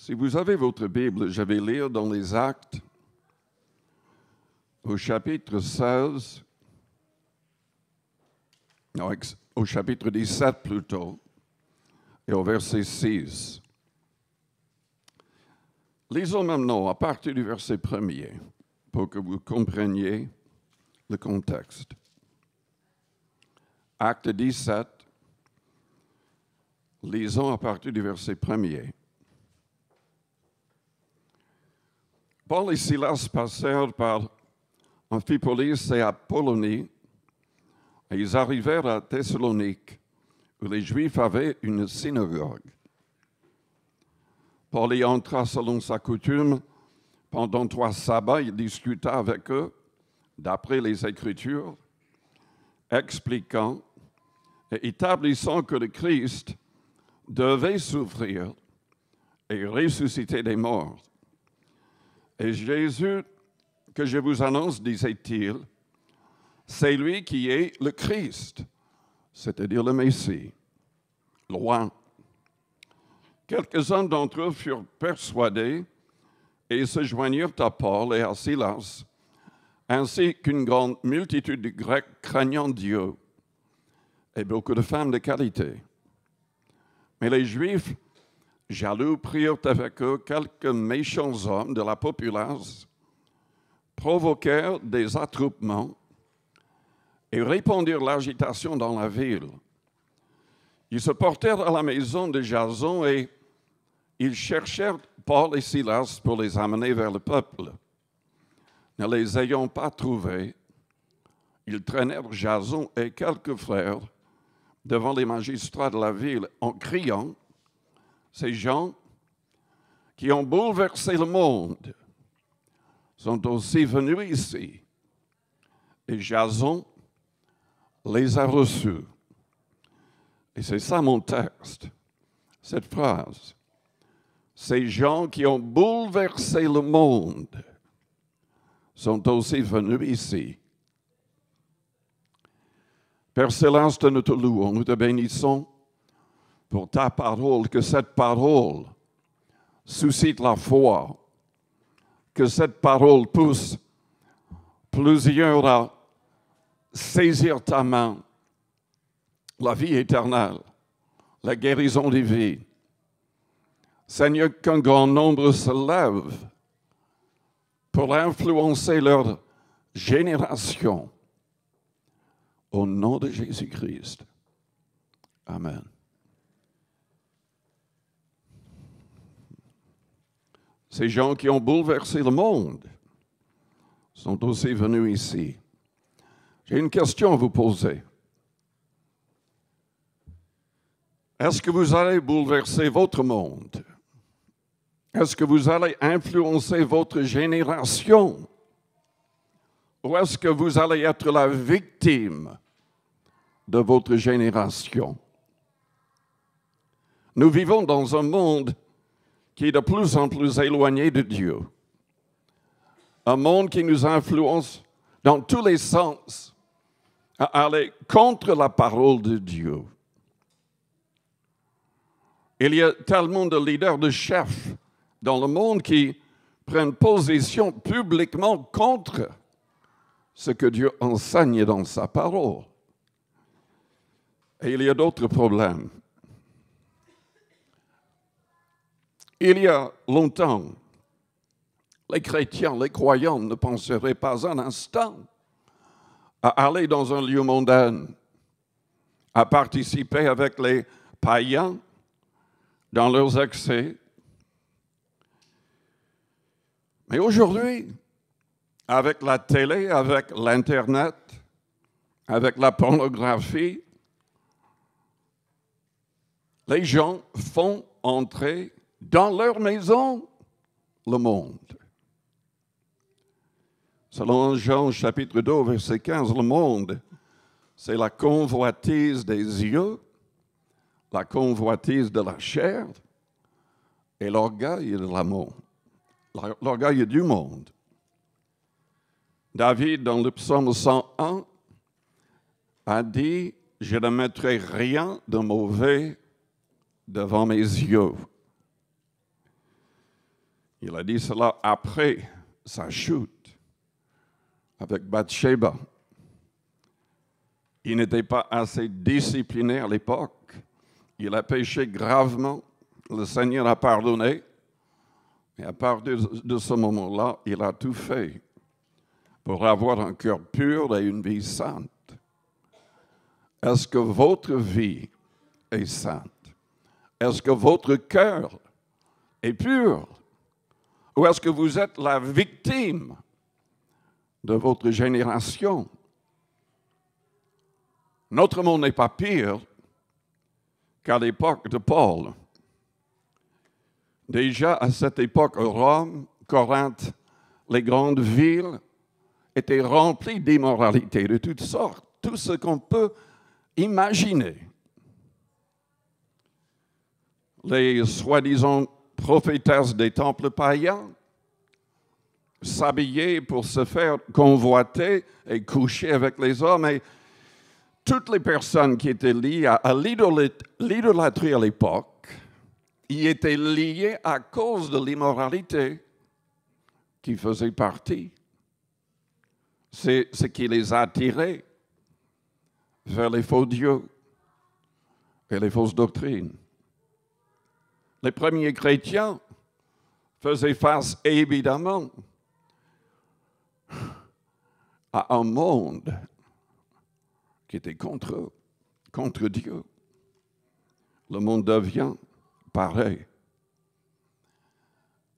Si vous avez votre Bible, je vais lire dans les Actes, au chapitre 16, non, au chapitre 17 plutôt, et au verset 6. Lisons maintenant à partir du verset 1er, pour que vous compreniez le contexte. Acte 17, lisons à partir du verset 1er. Paul et Silas passèrent par Amphipolis et Apollonie, et ils arrivèrent à Thessalonique, où les Juifs avaient une synagogue. Paul y entra selon sa coutume. Pendant 3 sabbats, il discuta avec eux, d'après les Écritures, expliquant et établissant que le Christ devait souffrir et ressusciter des morts. Et Jésus, que je vous annonce, disait-il, c'est lui qui est le Christ, c'est-à-dire le Messie, le roi. Quelques-uns d'entre eux furent persuadés et se joignirent à Paul et à Silas, ainsi qu'une grande multitude de Grecs craignant Dieu et beaucoup de femmes de qualité. Mais les Juifs, jaloux, prirent avec eux quelques méchants hommes de la populace, provoquèrent des attroupements et répandirent l'agitation dans la ville. Ils se portèrent à la maison de Jason et ils cherchèrent Paul et Silas pour les amener vers le peuple. Ne les ayant pas trouvés, ils traînèrent Jason et quelques frères devant les magistrats de la ville en criant, « Ces gens qui ont bouleversé le monde sont aussi venus ici. » Et Jason les a reçus. Et c'est ça mon texte, cette phrase. Ces gens qui ont bouleversé le monde sont aussi venus ici. Père Céleste, nous te louons, nous te bénissons pour ta parole, que cette parole suscite la foi, que cette parole pousse plusieurs à saisir ta main, la vie éternelle, la guérison des vies. Seigneur, qu'un grand nombre se lève pour influencer leur génération. Au nom de Jésus-Christ. Amen. Ces gens qui ont bouleversé le monde sont aussi venus ici. J'ai une question à vous poser. Est-ce que vous allez bouleverser votre monde? Est-ce que vous allez influencer votre génération? Ou est-ce que vous allez être la victime de votre génération? Nous vivons dans un monde qui est de plus en plus éloigné de Dieu. Un monde qui nous influence dans tous les sens à aller contre la parole de Dieu. Il y a tellement de leaders, de chefs dans le monde qui prennent position publiquement contre ce que Dieu enseigne dans sa parole. Et il y a d'autres problèmes. Il y a longtemps, les chrétiens, les croyants ne penseraient pas un instant à aller dans un lieu mondain, à participer avec les païens dans leurs excès. Mais aujourd'hui, avec la télé, avec l'Internet, avec la pornographie, les gens font entrer dans leur maison le monde. Selon Jean chapitre 2, verset 15, le monde, c'est la convoitise des yeux, la convoitise de la chair et l'orgueil de l'amour, l'orgueil du monde. David, dans le psaume 101, a dit « Je ne mettrai rien de mauvais devant mes yeux ». Il a dit cela après sa chute avec Bathsheba. Il n'était pas assez discipliné à l'époque. Il a péché gravement. Le Seigneur a pardonné. Et à partir de ce moment-là, il a tout fait pour avoir un cœur pur et une vie sainte. Est-ce que votre vie est sainte? Est-ce que votre cœur est pur? Ou est-ce que vous êtes la victime de votre génération? Notre monde n'est pas pire qu'à l'époque de Paul. Déjà à cette époque, Rome, Corinthe, les grandes villes étaient remplies d'immoralité de toutes sortes, tout ce qu'on peut imaginer. Les soi-disant prophétesses des temples païens s'habillaient pour se faire convoiter et coucher avec les hommes. Et toutes les personnes qui étaient liées à l'idolâtrie à l'époque y étaient liées à cause de l'immoralité qui faisait partie. C'est ce qui les attirait vers les faux dieux et les fausses doctrines. Les premiers chrétiens faisaient face évidemment à un monde qui était contre eux, contre Dieu. Le monde devient pareil.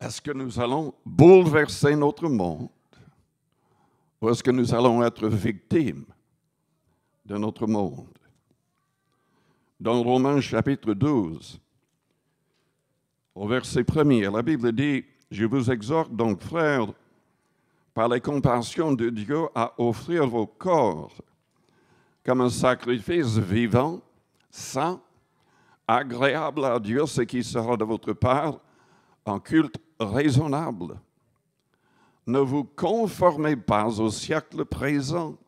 Est-ce que nous allons bouleverser notre monde ou est-ce que nous allons être victimes de notre monde? Dans Romains chapitre 12, au verset 1er, la Bible dit « Je vous exhorte donc, frères, par les compassions de Dieu, à offrir vos corps comme un sacrifice vivant, saint, agréable à Dieu, ce qui sera de votre part un culte raisonnable. Ne vous conformez pas au siècle présent. »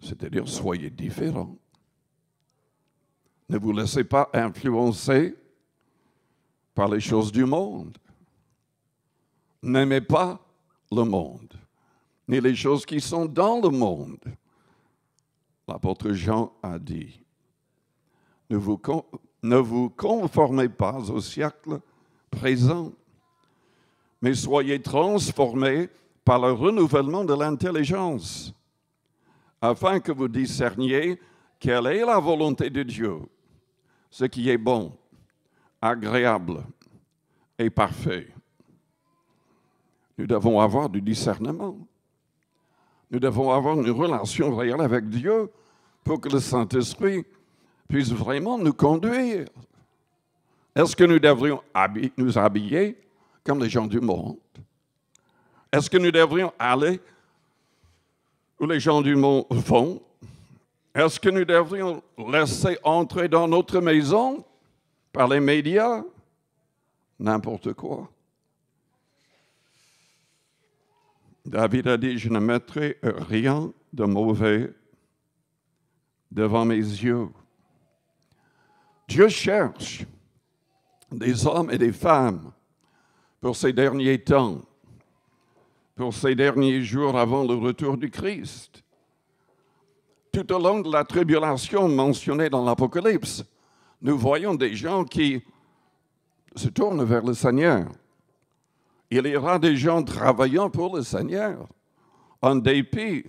C'est-à-dire, soyez différents. Ne vous laissez pas influencer par les choses du monde. N'aimez pas le monde, ni les choses qui sont dans le monde. L'apôtre Jean a dit, ne vous conformez pas au siècle présent, mais soyez transformés par le renouvellement de l'intelligence, afin que vous discerniez quelle est la volonté de Dieu, ce qui est bon, agréable et parfait. Nous devons avoir du discernement. Nous devons avoir une relation réelle avec Dieu pour que le Saint-Esprit puisse vraiment nous conduire. Est-ce que nous devrions nous habiller comme les gens du monde? Est-ce que nous devrions aller où les gens du monde vont? Est-ce que nous devrions laisser entrer dans notre maison par les médias n'importe quoi? David a dit, je ne mettrai rien de mauvais devant mes yeux. Dieu cherche des hommes et des femmes pour ces derniers temps, pour ces derniers jours avant le retour du Christ. Tout au long de la tribulation mentionnée dans l'Apocalypse, nous voyons des gens qui se tournent vers le Seigneur. Il y aura des gens travaillant pour le Seigneur, en dépit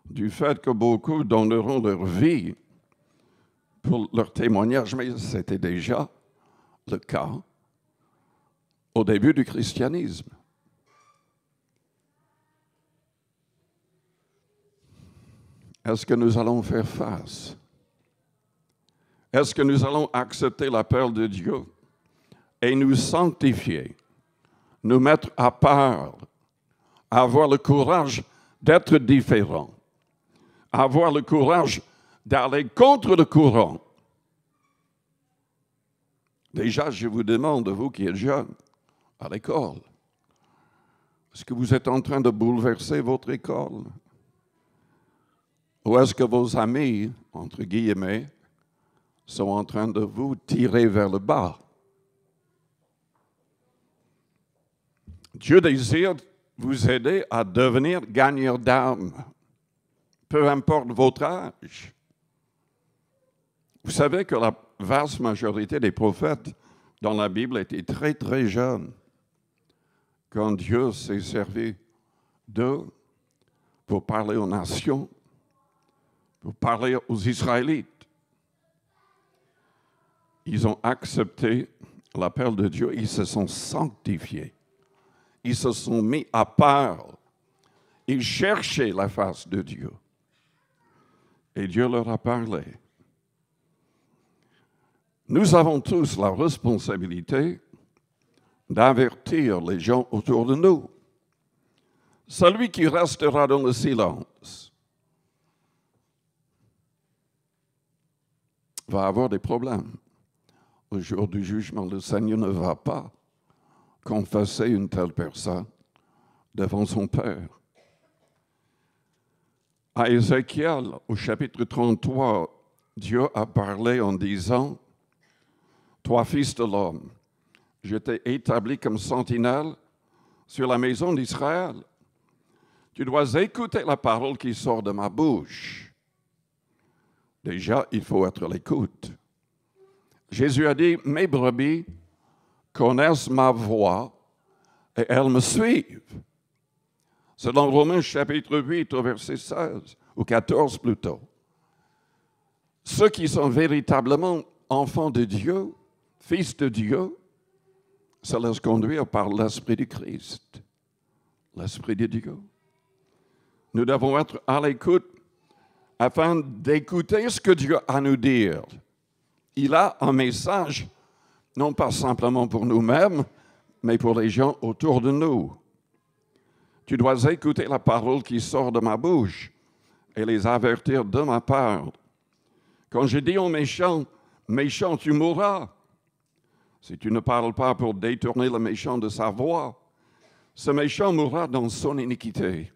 du fait que beaucoup donneront leur vie pour leur témoignage, mais c'était déjà le cas au début du christianisme. Est-ce que nous allons faire face? Est-ce que nous allons accepter l'appel de Dieu et nous sanctifier, nous mettre à part, avoir le courage d'être différents, avoir le courage d'aller contre le courant? Déjà, je vous demande, vous qui êtes jeunes, à l'école, est-ce que vous êtes en train de bouleverser votre école? Ou est-ce que vos amis, entre guillemets, sont en train de vous tirer vers le bas? Dieu désire vous aider à devenir gagneur d'âme, peu importe votre âge. Vous savez que la vaste majorité des prophètes dans la Bible étaient très, très jeunes quand Dieu s'est servi d'eux pour parler aux nations, pour parler aux Israélites. Ils ont accepté l'appel de Dieu, ils se sont sanctifiés, ils se sont mis à part, ils cherchaient la face de Dieu. Et Dieu leur a parlé. Nous avons tous la responsabilité d'avertir les gens autour de nous. Celui qui restera dans le silence va avoir des problèmes. Au jour du jugement, le Seigneur ne va pas confesser une telle personne devant son Père. À Ézéchiel, au chapitre 33, Dieu a parlé en disant, « Toi, fils de l'homme, je t'ai établi comme sentinelle sur la maison d'Israël. Tu dois écouter la parole qui sort de ma bouche. » Déjà, il faut être à l'écoute. Jésus a dit, « Mes brebis connaissent ma voix et elles me suivent. » C'est dans Romains chapitre 8 au verset 16, ou 14 plutôt. Ceux qui sont véritablement enfants de Dieu, fils de Dieu, se laissent conduire par l'Esprit du Christ, l'Esprit de Dieu. Nous devons être à l'écoute afin d'écouter ce que Dieu a à nous dire. Il a un message, non pas simplement pour nous-mêmes, mais pour les gens autour de nous. Tu dois écouter la parole qui sort de ma bouche et les avertir de ma part. Quand je dis aux méchants, méchant, tu mourras. Si tu ne parles pas pour détourner le méchant de sa voie, ce méchant mourra dans son iniquité.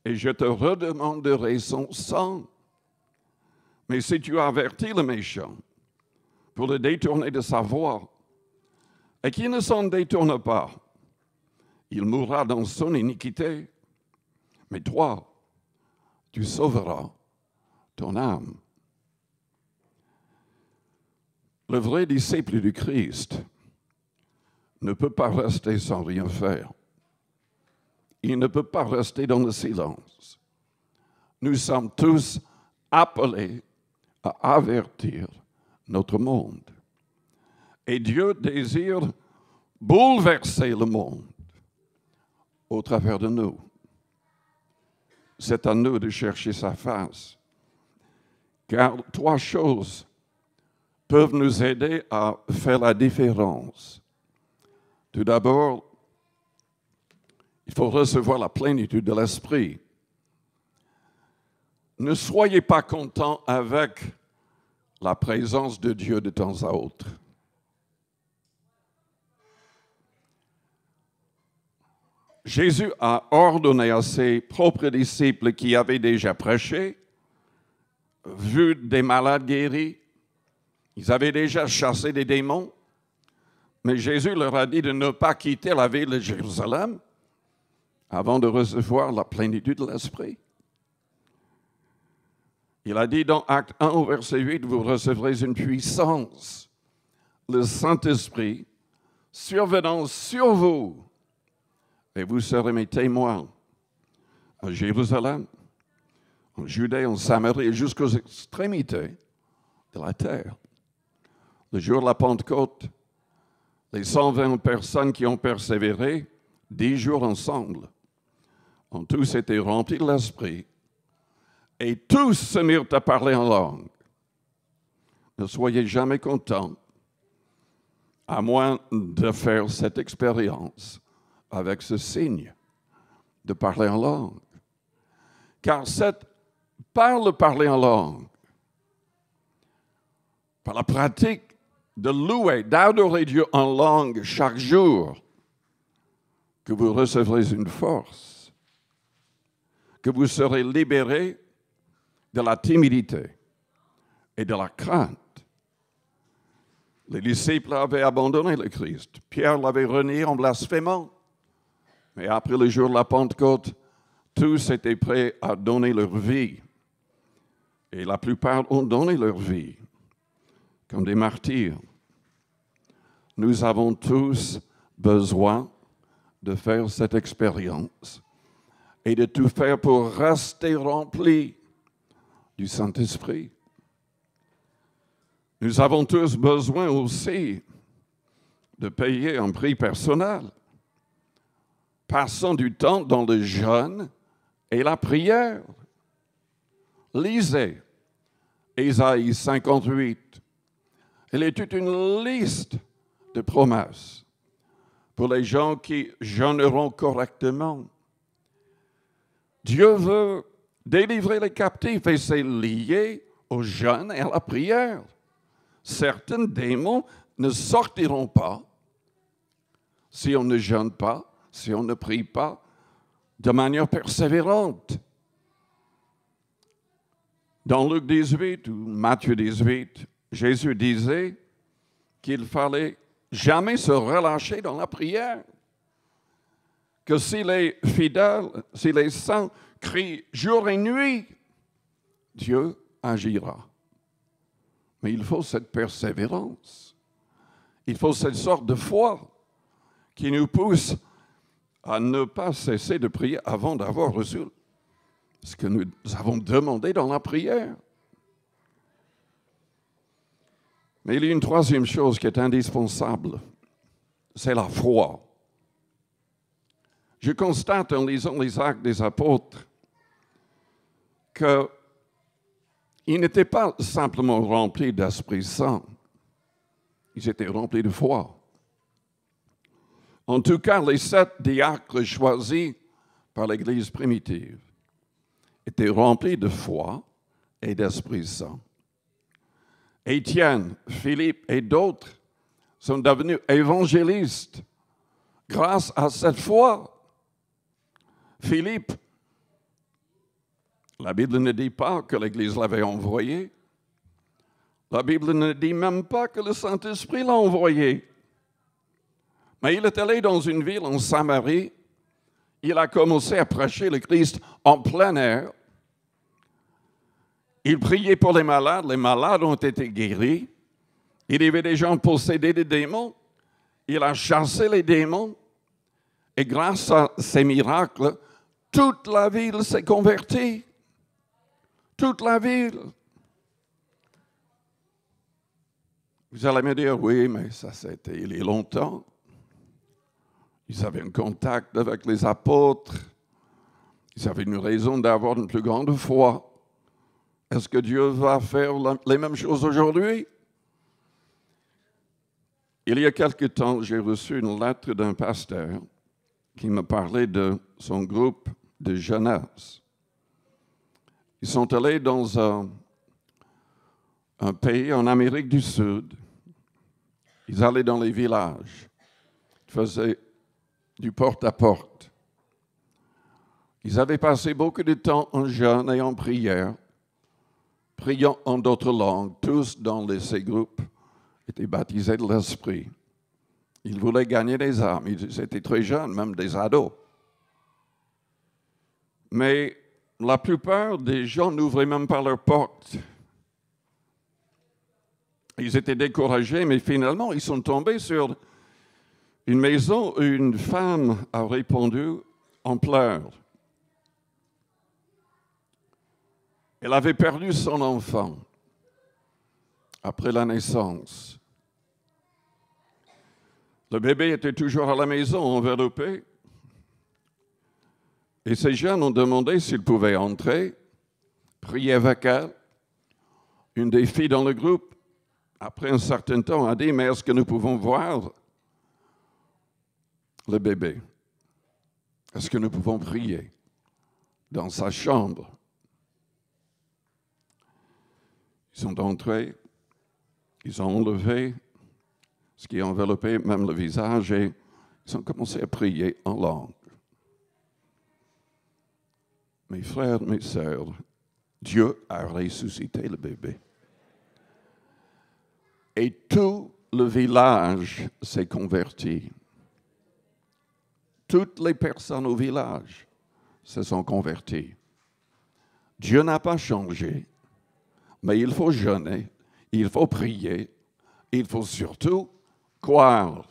Et je te redemanderai son sang. Mais si tu avertis le méchant pour le détourner de sa voie, et qu'il ne s'en détourne pas, il mourra dans son iniquité. Mais toi, tu sauveras ton âme. Le vrai disciple du Christ ne peut pas rester sans rien faire. Il ne peut pas rester dans le silence. Nous sommes tous appelés à avertir notre monde. Et Dieu désire bouleverser le monde au travers de nous. C'est à nous de chercher sa face. Car trois choses peuvent nous aider à faire la différence. Tout d'abord, il faut recevoir la plénitude de l'Esprit. Ne soyez pas contents avec la présence de Dieu de temps à autre. Jésus a ordonné à ses propres disciples qui avaient déjà prêché, vu des malades guéris, ils avaient déjà chassé des démons, mais Jésus leur a dit de ne pas quitter la ville de Jérusalem avant de recevoir la plénitude de l'Esprit. Il a dit dans Acte 1 au verset 8, vous recevrez une puissance, le Saint-Esprit, survenant sur vous, et vous serez mes témoins à Jérusalem, en Judée, en Samarie et jusqu'aux extrémités de la terre. Le jour de la Pentecôte, les 120 personnes qui ont persévéré, 10 jours ensemble, ont tous été remplis de l'Esprit et tous se mirent à parler en langue. Ne soyez jamais contents, à moins de faire cette expérience avec ce signe de parler en langue. Car par le parler en langue, par la pratique de louer, d'adorer Dieu en langue chaque jour, que vous recevrez une force, que vous serez libérés de la timidité et de la crainte. Les disciples avaient abandonné le Christ. Pierre l'avait renié en blasphémant. Mais après le jour de la Pentecôte, tous étaient prêts à donner leur vie. Et la plupart ont donné leur vie comme des martyrs. Nous avons tous besoin de faire cette expérience et de tout faire pour rester remplis du Saint-Esprit. Nous avons tous besoin aussi de payer un prix personnel. Passons du temps dans le jeûne et la prière. Lisez Ésaïe 58. Il est toute une liste de promesses pour les gens qui jeûneront correctement. Dieu veut délivrer les captifs et c'est lié au jeûne et à la prière. Certains démons ne sortiront pas si on ne jeûne pas, si on ne prie pas de manière persévérante. Dans Luc 18 ou Matthieu 18, Jésus disait qu'il fallait jamais se relâcher dans la prière. Que si les fidèles, si les saints crient jour et nuit, Dieu agira. Mais il faut cette persévérance. Il faut cette sorte de foi qui nous pousse à ne pas cesser de prier avant d'avoir reçu ce que nous avons demandé dans la prière. Mais il y a une troisième chose qui est indispensable, c'est la foi. Je constate en lisant les Actes des Apôtres qu'ils n'étaient pas simplement remplis d'Esprit Saint, ils étaient remplis de foi. En tout cas, les 7 diacres choisis par l'Église primitive étaient remplis de foi et d'Esprit Saint. Étienne, Philippe et d'autres sont devenus évangélistes grâce à cette foi. Philippe, la Bible ne dit pas que l'Église l'avait envoyé. La Bible ne dit même pas que le Saint-Esprit l'a envoyé. Mais il est allé dans une ville en Samarie. Il a commencé à prêcher le Christ en plein air. Il priait pour les malades ont été guéris. Il y avait des gens possédés de démons. Il a chassé les démons. Et grâce à ces miracles, toute la ville s'est convertie. Toute la ville. Vous allez me dire, oui, mais ça c'était il y a longtemps. Ils avaient un contact avec les apôtres. Ils avaient une raison d'avoir une plus grande foi. Est-ce que Dieu va faire les mêmes choses aujourd'hui? Il y a quelque temps, j'ai reçu une lettre d'un pasteur qui me parlait de son groupe de jeunesse. Ils sont allés dans un pays en Amérique du Sud. Ils allaient dans les villages. Ils faisaient du porte-à-porte. Ils avaient passé beaucoup de temps en jeûne et en prière, priant en d'autres langues. Tous dans ces groupes étaient baptisés de l'Esprit. Ils voulaient gagner des âmes. Ils étaient très jeunes, même des ados. Mais la plupart des gens n'ouvraient même pas leurs portes. Ils étaient découragés, mais finalement, ils sont tombés sur une maison où une femme a répondu en pleurs. Elle avait perdu son enfant après la naissance. Le bébé était toujours à la maison, enveloppé. Et ces jeunes ont demandé s'ils pouvaient entrer, prier avec elle. Une des filles dans le groupe, après un certain temps, a dit, mais est-ce que nous pouvons voir le bébé? Est-ce que nous pouvons prier dans sa chambre? Ils sont entrés, ils ont enlevé ce qui enveloppait même le visage et ils ont commencé à prier en langue. Mes frères, mes sœurs, Dieu a ressuscité le bébé. Et tout le village s'est converti. Toutes les personnes au village se sont converties. Dieu n'a pas changé, mais il faut jeûner, il faut prier, il faut surtout croire.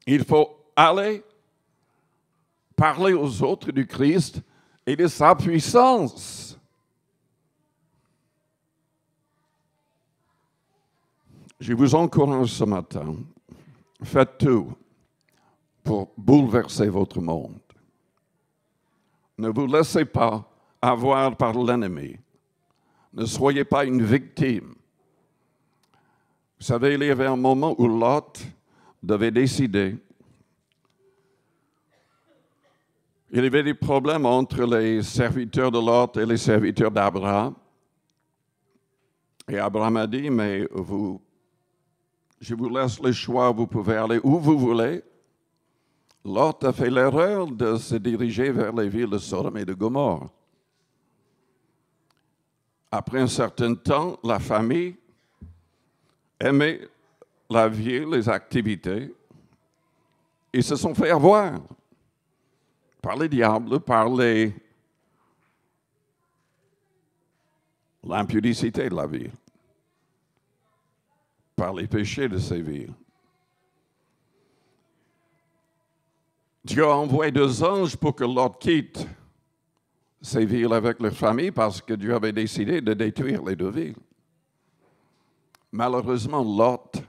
Il faut aller parler aux autres du Christ et de sa puissance. Je vous encourage ce matin, faites tout pour bouleverser votre monde. Ne vous laissez pas avoir par l'ennemi. Ne soyez pas une victime. Vous savez, il y avait un moment où Lot devait décider. Il y avait des problèmes entre les serviteurs de Lot et les serviteurs d'Abraham. Et Abraham a dit, mais je vous laisse le choix, vous pouvez aller où vous voulez. Lot a fait l'erreur de se diriger vers les villes de Sodome et de Gomorrhe. Après un certain temps, la famille aimait la vie, les activités. Ils se sont fait avoir par les diables, par l'impudicité de la ville, par les péchés de ces villes. Dieu a envoyé 2 anges pour que Lot quitte ces villes avec leur famille parce que Dieu avait décidé de détruire les 2 villes. Malheureusement, Lot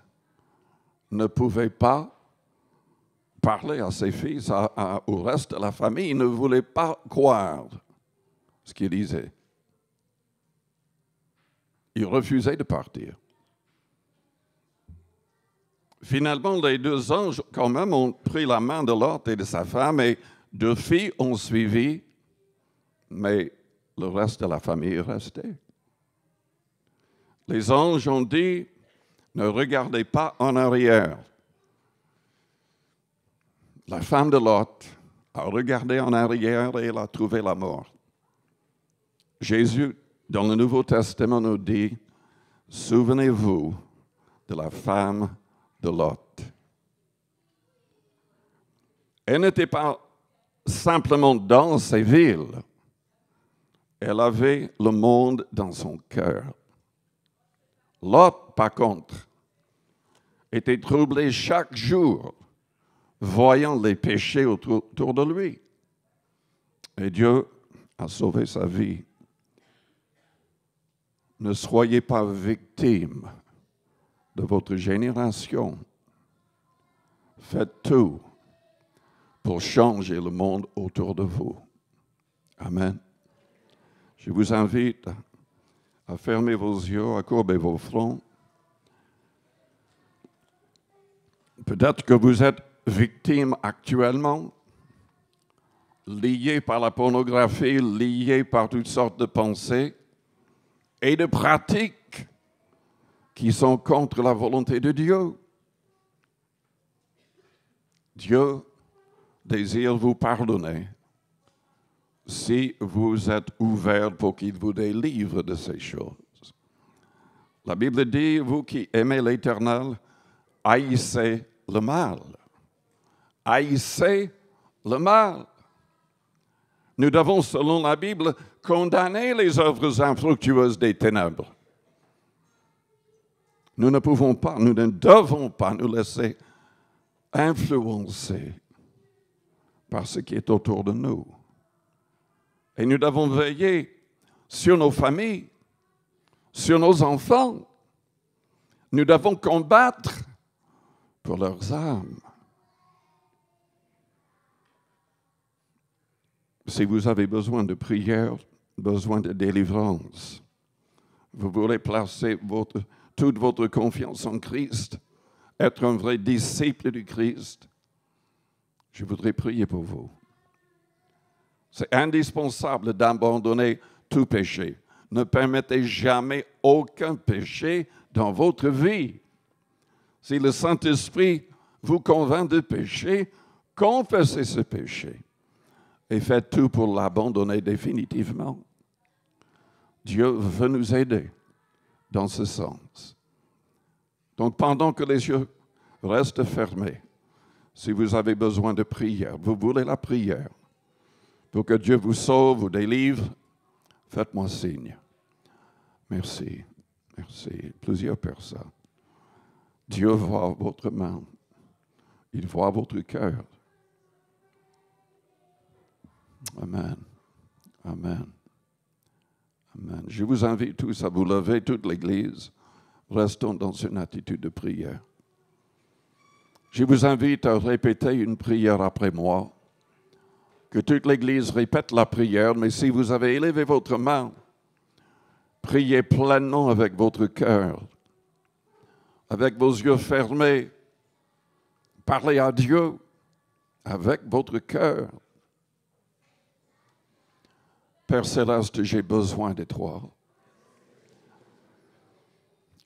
ne pouvait pas parler à ses fils, au reste de la famille. Il ne voulait pas croire ce qu'il disait. Il refusait de partir. Finalement, les 2 anges, quand même, ont pris la main de Lot et de sa femme, et 2 filles ont suivi, mais le reste de la famille est resté. Les anges ont dit, ne regardez pas en arrière. La femme de Lot a regardé en arrière et elle a trouvé la mort. Jésus, dans le Nouveau Testament, nous dit, souvenez-vous de la femme de Lot. Elle n'était pas simplement dans ces villes, elle avait le monde dans son cœur. Lot, par contre, était troublé chaque jour, voyant les péchés autour de lui. Et Dieu a sauvé sa vie. Ne soyez pas victime de votre génération. Faites tout pour changer le monde autour de vous. Amen. Je vous invite à fermer vos yeux, à courber vos fronts. Peut-être que vous êtes victime actuellement, lié par la pornographie, lié par toutes sortes de pensées et de pratiques qui sont contre la volonté de Dieu. Dieu désire vous pardonner si vous êtes ouvert pour qu'il vous délivre de ces choses. La Bible dit, vous qui aimez l'Éternel, haïssez le mal. Haïssez le mal. Nous devons, selon la Bible, condamner les œuvres infructueuses des ténèbres. Nous ne pouvons pas, nous ne devons pas nous laisser influencer par ce qui est autour de nous. Et nous devons veiller sur nos familles, sur nos enfants. Nous devons combattre pour leurs âmes. Si vous avez besoin de prière, besoin de délivrance, vous voulez placer toute votre confiance en Christ, être un vrai disciple du Christ, je voudrais prier pour vous. C'est indispensable d'abandonner tout péché. Ne permettez jamais aucun péché dans votre vie. Si le Saint-Esprit vous convainc de péché, confessez ce péché et faites tout pour l'abandonner définitivement. Dieu veut nous aider dans ce sens. Donc, pendant que les yeux restent fermés, si vous avez besoin de prière, vous voulez la prière, pour que Dieu vous sauve, vous délivre, faites-moi signe. Merci, merci. Plusieurs personnes. Dieu voit votre main. Il voit votre cœur. Amen. Amen. Amen. Je vous invite tous à vous lever, toute l'Église. Restons dans une attitude de prière. Je vous invite à répéter une prière après moi. Que toute l'Église répète la prière, mais si vous avez élevé votre main, priez pleinement avec votre cœur, avec vos yeux fermés. Parlez à Dieu avec votre cœur. Père Céleste, j'ai besoin de toi.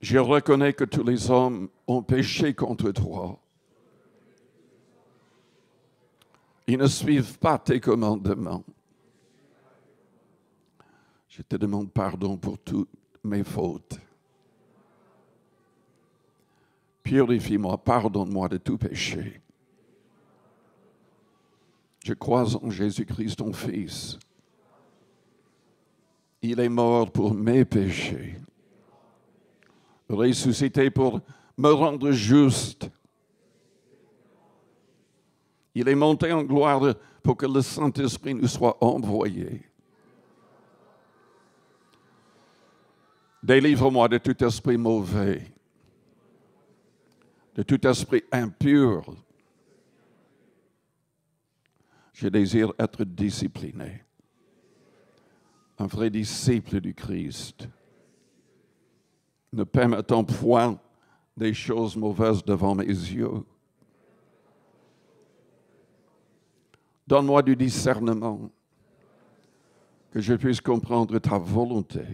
Je reconnais que tous les hommes ont péché contre toi. Ils ne suivent pas tes commandements. Je te demande pardon pour toutes mes fautes. Purifie-moi, pardonne-moi de tout péché. Je crois en Jésus-Christ, ton Fils. Il est mort pour mes péchés, ressuscité pour me rendre juste. Il est monté en gloire pour que le Saint-Esprit nous soit envoyé. Délivre-moi de tout esprit mauvais, de tout esprit impur. Je désire être discipliné, un vrai disciple du Christ, ne permettant point des choses mauvaises devant mes yeux. Donne-moi du discernement, que je puisse comprendre ta volonté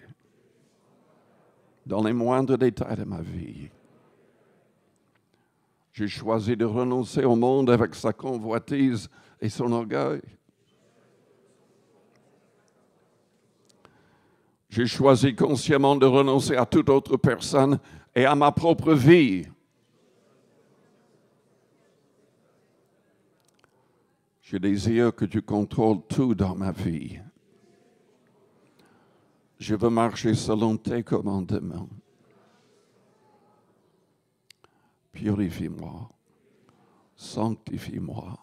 dans les moindres détails de ma vie. J'ai choisi de renoncer au monde avec sa convoitise et son orgueil. J'ai choisi consciemment de renoncer à toute autre personne et à ma propre vie. Je désire que tu contrôles tout dans ma vie. Je veux marcher selon tes commandements. Purifie-moi, sanctifie-moi,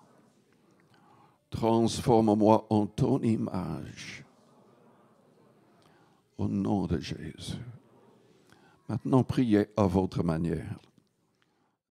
transforme-moi en ton image. Au nom de Jésus. Maintenant, priez à votre manière.